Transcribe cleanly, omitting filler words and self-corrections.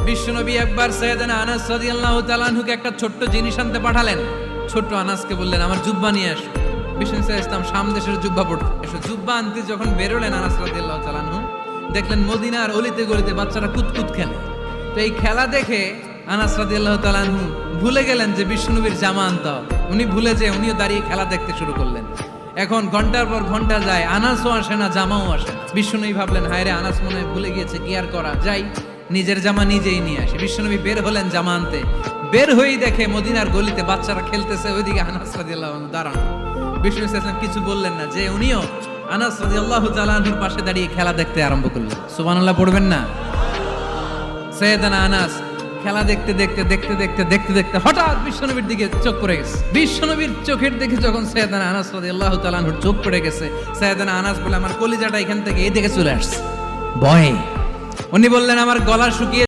বিশ্বনবী একবার সাইয়েদনা আনাস রাদিয়াল্লাহু তাআলা আনহুকে একটা ছোট্ট জিনিস আনতে পাঠালেন। ছোট্ট আনাসকে বললেন, আমার জুব্বা নিয়ে আসো। বিষ্ণু সাল্লাল্লাহু আলাইহি ওয়াসাল্লাম শাম দেশের জুব্বা পড়তে এসো। জুব্বা আনতে যখন বেরোলেন আনাস রাদিয়াল্লাহু তাআলা আনহু, দেখলেন মদিনার অলিতে গলিতে বাচ্চারা কুতকুত খেলে। তো এই খেলা দেখে আনাস রাদিয়াল্লাহু তাআলা আনহু ভুলে গেলেন যে বিশ্বনবীর জামা আনতে হবে। উনি ভুলে যে উনিও দাঁড়িয়ে খেলা দেখতে শুরু করলেন। এখন ঘন্টার পর ঘন্টা যায়, আনাসও আসে না, জামাও আসে না। বিশ্বনবী ভাবলেন, হায় রে, আনাস মনে হয় ভুলে গিয়েছে, কি আর করা যাই, নিজের জামা নিজেই নিয়ে আসে। বিশ্বনবী বের হলেন জামা আনতে। বের হয়েই দেখে মদিনার গলিতে বাচ্চারা খেলতেছে, ওইদিকে আনাস রাদিয়াল্লাহু আনহু দাঁড়ানো। বিষ্ণু সাল্লাল্লাহু কিছু বললেন না, যে উনিও আনাস রাদিয়াল্লাহু তাআলা আনহুর পাশে দাঁড়িয়ে খেলা দেখতে আরম্ভ করলেন। সুবহানাল্লাহ পড়বেন না? সাইয়েদনা আনাস খেলা দেখতে দেখতে দেখতে দেখতে দেখতে দেখতে হঠাৎ বিশ্বনবীর দিকে চোখ পড়ে গেছে। বিশ্বনবীর চোখের দিকে যখন সাইয়েদনা আনাস রাদিয়াল্লাহু তাআলা আনহুর চোখ পড়ে গেছে, সাইয়েদনা আনাস বলে, আমার কলিজাটা এখান থেকে এই দিকে চলে আসছে ভয়ে। উনি বললেন, আমার গলা শুকিয়ে